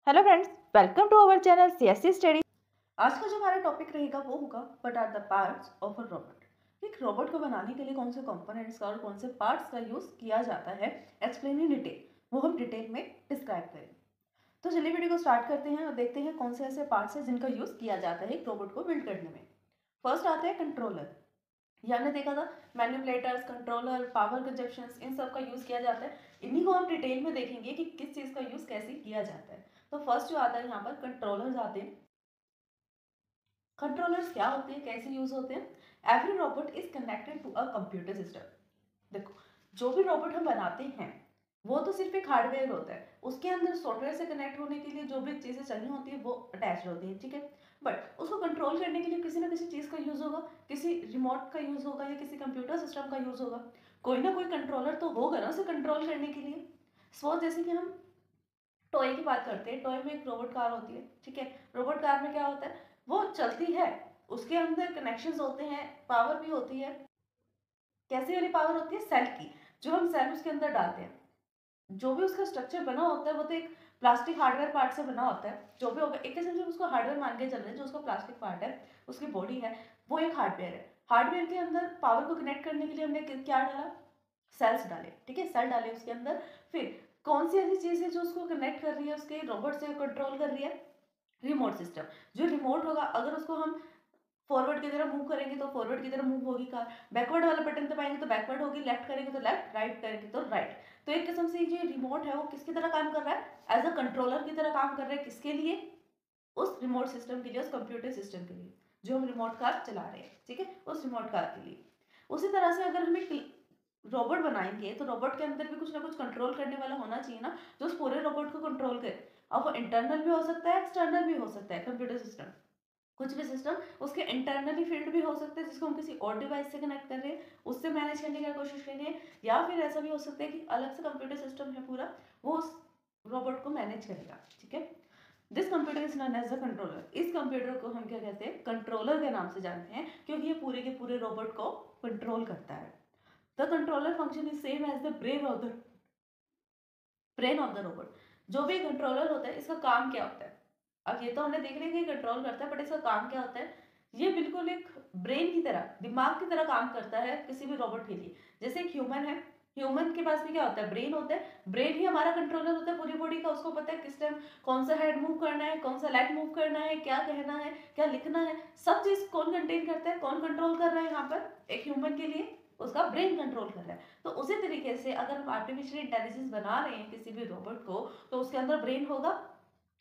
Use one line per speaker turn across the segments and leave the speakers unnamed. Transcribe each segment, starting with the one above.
Hello friends, welcome to our channel CSC study. आज का जो हमारा टॉपिक रहेगा वो होगा what are the parts of a robot. एक रोबोट को बनाने के लिए कौन से कंपोनेंट्स का और कौन से पार्ट्स का यूज किया जाता है, एक्सप्लेन इन डिटेल, वो हम डिटेल में डिस्क्राइब करेंगे। तो चलिए वीडियो को स्टार्ट करते हैं और देखते हैं कौन से ऐसे पार्ट्स हैं जिनका यूज किया जाता है एक रोबोट को बिल्ड करने में। फर्स्ट आता है कंट्रोलर। ये हमने देखा था मैनिपुलेटर्स, कंट्रोलर, पावर कंजप्शंस, इन सब का यूज किया जाता है। इन्हीं को हम डिटेल में देखेंगे कि किस चीज का यूज कैसे किया जाता है। तो फर्स्ट जो आता है यहाँ पर कंट्रोलर्स आते हैं। कंट्रोलर्स क्या होते हैं, कैसे यूज होते हैं। Every robot is connected to a computer system. देखो, जो भी रोबोट हम बनाते हैं वो तो सिर्फ एक हार्डवेयर होता है, उसके अंदर सॉफ्टवेयर से कनेक्ट होने के लिए जो भी चीजें चाहिए होती है वो अटैच होती है, ठीक है। बट उसको कंट्रोल करने के लिए किसी ना किसी चीज का यूज होगा, किसी रिमोट का यूज होगा या किसी कंप्यूटर सिस्टम का यूज होगा। कोई ना कोई कंट्रोलर तो होगा ना उसे कंट्रोल करने के लिए। सपोज जैसे कि हम टॉय की बात करते हैं, टॉय में एक रोबोट कार होती है, ठीक है। रोबोट कार में क्या होता है, वो चलती है, उसके अंदर कनेक्शंस होते हैं, पावर भी होती है। कैसी वाली पावर होती है, सेल की। जो हम सेल उसके अंदर डालते हैं, जो भी उसका स्ट्रक्चर बना होता है वो तो एक प्लास्टिक हार्डवेयर पार्ट से बना होता है। जो भी होगा एक किस्म से उसको हार्डवेयर मान के चल रहे हैं, जो उसका प्लास्टिक पार्ट है, उसकी बॉडी है, वो एक हार्डवेयर है। हार्डवेयर के अंदर पावर को कनेक्ट करने के लिए हमने क्या डाला, सेल्स डाले, ठीक है, सेल डाले उसके अंदर। फिर कौन सी ऐसी चीज है जो उसको कनेक्ट कर रही है, उसके रोबोट से कंट्रोल कर रही है, रिमोट सिस्टम। जो रिमोट होगा, अगर उसको हम फॉरवर्ड की तरफ मूव करेंगे तो फॉरवर्ड की तरफ मूव होगी कार, बैकवर्ड वाला बटन दबाएंगे तो बैकवर्ड होगी, लेफ्ट करेंगे तो लेफ्ट, राइट करेंगे तो राइट। तो एक किस्म से ये रिमोट है वो किसकी तरह काम कर रहा है, एज अ कंट्रोलर की तरह काम कर रहा है। किसके लिए, उस रिमोट सिस्टम के लिए, उस कंप्यूटर सिस्टम के लिए जो हम रिमोट कार चला रहे हैं, ठीक है, उस रिमोट कार के लिए। उसी तरह से अगर हम एक रोबोट बनाएंगे तो रोबोट के अंदर भी कुछ ना कुछ कंट्रोल करने वाला होना चाहिए ना, जो उस पूरे रोबोट को कंट्रोल करे। अब वो इंटरनल भी हो सकता है, एक्सटर्नल भी हो सकता है कंप्यूटर सिस्टम। कुछ भी सिस्टम उसके इंटरनली फील्ड भी हो सकते हैं जिसको हम किसी और डिवाइस से कनेक्ट कर रहे हैं, उससे मैनेज करने की कोशिश कर रहे हैं। या फिर ऐसा भी हो सकता है कि अलग से कंप्यूटर सिस्टम है पूरा, वो उस रोबोट को मैनेज करेगा, ठीक है। This computer is known as a controller. इस कंप्यूटर को हम क्या कहते हैं, कंट्रोलर के नाम से जानते हैं, क्योंकि ये पूरे के पूरे रोबोट को कंट्रोल करता है। The controller function is same as the brain of the robot. जो भी कंट्रोलर होता है, इसका काम क्या होता है। अब ये तो हमने देख लिया कि कंट्रोल करता है, बट इसका काम क्या होता है। ये बिल्कुल एक ब्रेन की तरह, दिमाग की तरह काम करता है किसी भी रोबोट के लिए। जैसे एक ह्यूमन है, ह्यूमन के पास भी क्या होता है, ब्रेन होता है। ब्रेन ही हमारा कंट्रोलर होता है पूरी बॉडी का। उसको पता है किस टाइम कौन सा हेड मूव करना है, कौन सा लेग मूव करना है, क्या कहना है, क्या लिखना है, सब चीज कौन कंटेन करता है, कौन कंट्रोल कर रहा है यहाँ पर, एक ह्यूमन के लिए उसका ब्रेन कंट्रोल कर रहा है। तो उसी तरीके से अगर हम आर्टिफिशियल इंटेलिजेंस बना रहे हैं किसी भी रोबोट को, तो उसके अंदर ब्रेन होगा।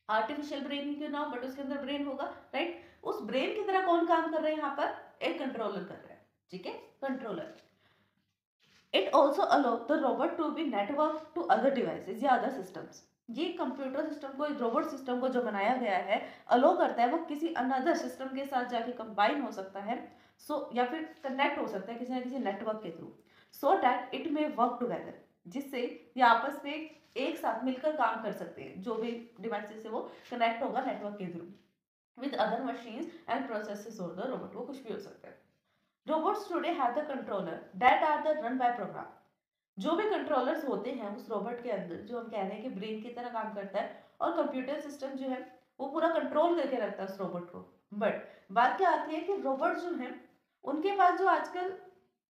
आर्टिफिशियल ब्रेन ही क्यों ना हो, बट उसके अंदर ब्रेन होगा, राइट। उस ब्रेन की तरह कौन काम कर रहा है यहाँ पर, एक कंट्रोलर कर रहा है, ठीक है, controller. It also allow the robot to be network to other devices या अदर सिस्टम्स। ये कंप्यूटर सिस्टम को, रोबोट सिस्टम को जो बनाया गया है, अलो करता है वो किसी अनदर सिस्टम के साथ जाके कंबाइन हो सकता है, या फिर कनेक्ट हो सकता है किसी ना किसी नेटवर्क के through, so that it may work together, जिससे ये आपस में एक साथ मिलकर काम कर सकते हैं। जो भी डिवाइसेस से वो कनेक्ट होगा नेटवर्क के through with other machines and processes और द रोबोट, वो कुछ भी हो सकता है। Robots today have the controller that are the run by program. जो भी कंट्रोलर्स होते हैं उस रोबोट के अंदर, जो हम कह रहे हैं कि ब्रेन की तरह काम करता है, और कंप्यूटर सिस्टम जो है वो पूरा कंट्रोल करके रखता है उस रोबोट को। बट बात क्या आती है कि रोबोट जो है उनके पास जो आजकल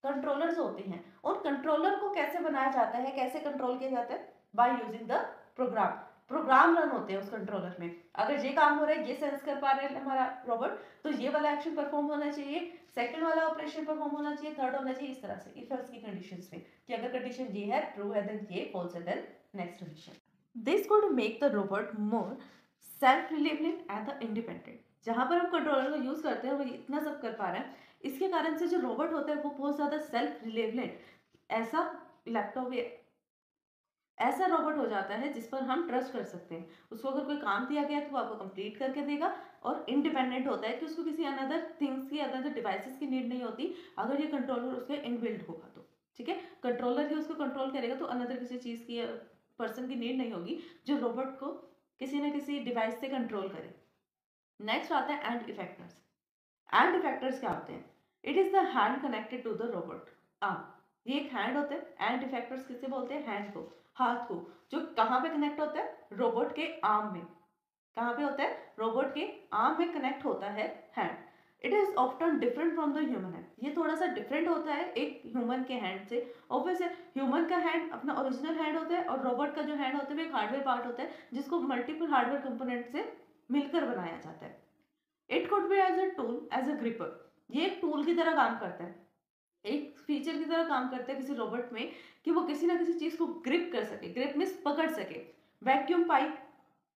कंट्रोलर्स होते हैं, उन कंट्रोलर को कैसे बनाया जाता है, कैसे कंट्रोल किया जाता है, by using the program. Program run होते हैं उस कंट्रोलर में। अगर ये काम हो रहा है, ये सेंस कर पा रहा है हमारा रोबोट, तो ये वाला एक्शन परफॉर्म होना चाहिए, सेकंड वाला ऑपरेशन परफॉर्म होना चाहिए, थर्ड होना चाहिए, इस तरह से इफ एल्स की कंडीशंस में, कि अगर कंडीशन ये है, ट्रू है, देन ये, फॉल्स है, then next condition. This could make the robot more self reliable and independent. जहां पर हम कंट्रोलर का यूज करते हैं वो इतना सब कर पा रहे हैं, इसके कारण से जो रोबोट होता है वो बहुत ज्यादा सेल्फ रिलायबल, ऐसा लैपटॉप, ऐसा रोबोट हो जाता है जिस पर हम ट्रस्ट कर सकते हैं। उसको अगर कोई काम दिया गया तो वो आपको कंप्लीट करके देगा, और इंडिपेंडेंट होता है कि उसको किसी अनदर थिंग्स की, अनदर डिवाइसेस की नीड नहीं होती, अगर ये कंट्रोलर उसके इनबिल्ट होगा तो, ठीक है। कंट्रोलर ही उसको कंट्रोल करेगा तो अनदर किसी चीज की, पर्सन की नीड नहीं होगी जो रोबोट को किसी न किसी डिवाइस से कंट्रोल करे। नेक्स्ट आता है एंड इफेक्टर्स। एंड इफेक्टर्स क्या होते हैं, it is the hand connected to the robot arm. ये एक हैंड होता है। एंड इफेक्टर्स किसे बोलते हैं, हैंड को, हाथ को, जो कहाँ पे कनेक्ट होता है, रोबोट के आर्म में। कहाँ पे होता है? रोबोट के आर्म में कनेक्ट होता है hand. It is often different from the human hand, ये थोड़ा सा डिफरेंट होता है एक ह्यूमन के हैंड से। ऑब्वियस है, ह्यूमन का हैंड अपना ओरिजिनल हैंड होता है और रोबोट का जो हैंड होता है वो एक हार्डवेयर पार्ट होता है जिसको मल्टीपल हार्डवेयर कंपोनेंट से मिलकर बनाया जाता है। It could be as a tool, as a gripper, ये एक टूल की तरह काम करता है, एक फीचर की तरह काम करता है किसी रोबोट में कि वो किसी ना किसी चीज को ग्रिप कर सके, ग्रिप मींस पकड़ सके। Vacuum pipe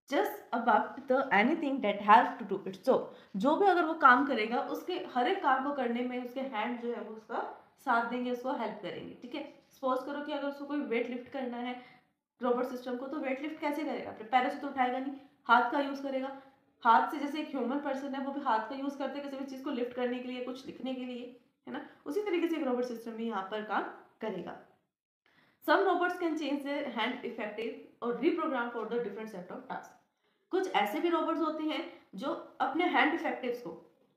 just about the anything that has to do it. So जो भी अगर वो काम करेगा उसके हर एक काम को करने में उसके हैंड जो है वो उसका साथ देंगे, उसको हेल्प करेंगे। ठीक है, सपोज करो कि अगर उसको कोई वेट लिफ्ट करना है रोबोट सिस्टम को, तो वेट लिफ्ट कैसे करेगा? अपने पैरों से तो उठाएगा नहीं, हाथ का यूज करेगा। हाथ से, जैसे एक ह्यूमन पर्सन है वो भी हाथ का यूज करते हैं किसी भी चीज को लिफ्ट करने के लिए, कुछ लिखने के लिए, है ना, उसी तरीके से एक रोबोट सिस्टम भी यहाँ पर काम करेगा। Some robots can change their hand effective और reprogram for the different set of tasks। कुछ ऐसे भी रोबोट्स होते हैं जो अपने हैंड इफेक्टिव्स को,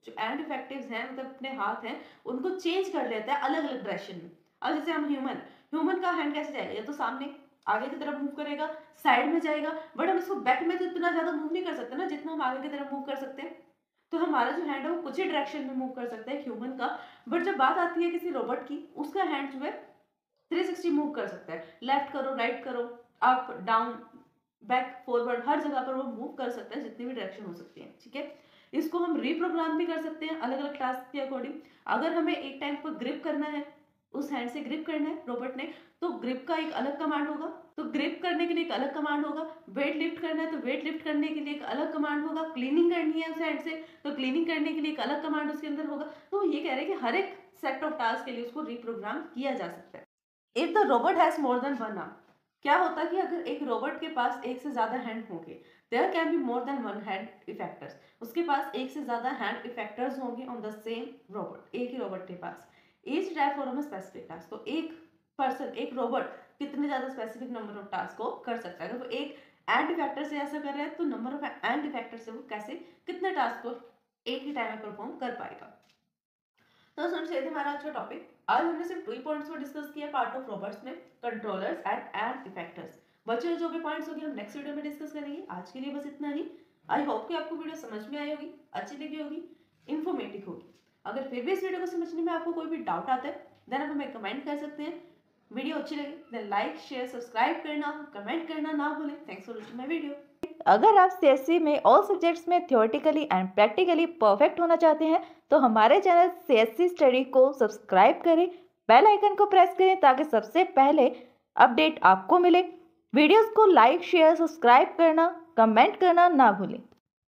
जो हैंड इफेक्टिव्स हैं मतलब अपने हाथ हैं, उनको चेंज कर लेता है अलग अलग डायरेक्शन में। अब जैसे हम ह्यूमन का हैंड कैसे जाएगा? या तो सामने आगे की तरफ मूव करेगा, साइड में जाएगा, बट हम इसको बैक में तो इतना ज्यादा मूव नहीं कर सकते ना जितना हम आगे की तरफ मूव कर सकते हैं। तो हमारा जो हैंड है वो कुछ ही डायरेक्शन में मूव कर सकता है ह्यूमन का। बट जब बात आती है किसी रोबोट की, उसका हैंड जो है 360 मूव कर सकता है, लेफ्ट करो, राइट करो, अप डाउन, बैक फॉरवर्ड, हर जगह पर वो मूव कर सकता है जितनी भी डायरेक्शन हो सकती है। ठीक है, इसको हम रीप्रोग्राम भी कर सकते हैं अलग अलग टास्क के अकॉर्डिंग। अगर हमें एक टाइम पर ग्रिप करना है, उस हैंड से ग्रिप करना है रोबोट ने, तो ग्रिप का एक अलग कमांड होगा, तो ग्रिप करने के लिए एक अलग कमांड होगा। वेट लिफ्ट करना है तो वेट लिफ्ट करने के लिए एक अलग कमांड होगा। क्लीनिंग करनी है उस हैंड से तो क्लीनिंग करने के लिए एक अलग कमांड उसके अंदर होगा। तो ये कह रहे हैं कि हर एक सेट ऑफ टास्क के लिए उसको रीप्रोग्राम किया जा सकता है। If the robot has more than one arm, क्या होता है कि अगर एक रोबोट के पास एक से ज्यादा हैंड होंगे, there can be more than one hand effectors, उसके पास एक से ज्यादा हैंड इफेक्टर्स होंगे ऑन द सेम रोबोट, एक ही रोबोट के पास। Each type for specific task, तो एक पर्सन, एक रोबोट कितने ज्यादा स्पेसिफिक नंबर ऑफ टास्क को कर सकता है। अगर वो एक एंड इफेक्टर से ऐसा कर रहा है तो नंबर ऑफ एंड इफेक्टर से वो कैसे कितने टास्क को एक ही टाइम में परफॉर्म कर पाएगा। तो सुन से हमारा अच्छा टॉपिक। आज हमने सिर्फ 2 पॉइंट्स को डिस्कस किया पार्ट ऑफ रोबोट्स में, कंट्रोलर्स एंड इफेक्टर्स। बचे जो भी पॉइंट्स होंगे हम नेक्स्ट वीडियो में डिस्कस करेंगे। आज के लिए बस इतना ही। आई होप कि आपको वीडियो समझ में आई होगी, अच्छी लगी होगी, इन्फॉर्मेटिव होगी। अगर फिर भी इस वीडियो को समझने में आपको कोई भी डाउट आता है देन आप हमें कमेंट कर सकते हैं। वीडियो अच्छी लगे देन लाइक शेयर सब्सक्राइब करना, कमेंट करना ना भूलें। Thanks for watching my video.
अगर आप सीएससी में ऑल सब्जेक्ट्स में थ्योरेटिकली एंड प्रैक्टिकली परफेक्ट होना चाहते हैं तो हमारे चैनल सीएससी स्टडी को सब्सक्राइब करें, बेल आइकन को प्रेस करें ताकि सबसे पहले अपडेट आपको मिले। वीडियोस को लाइक शेयर सब्सक्राइब करना, कमेंट करना ना भूलें।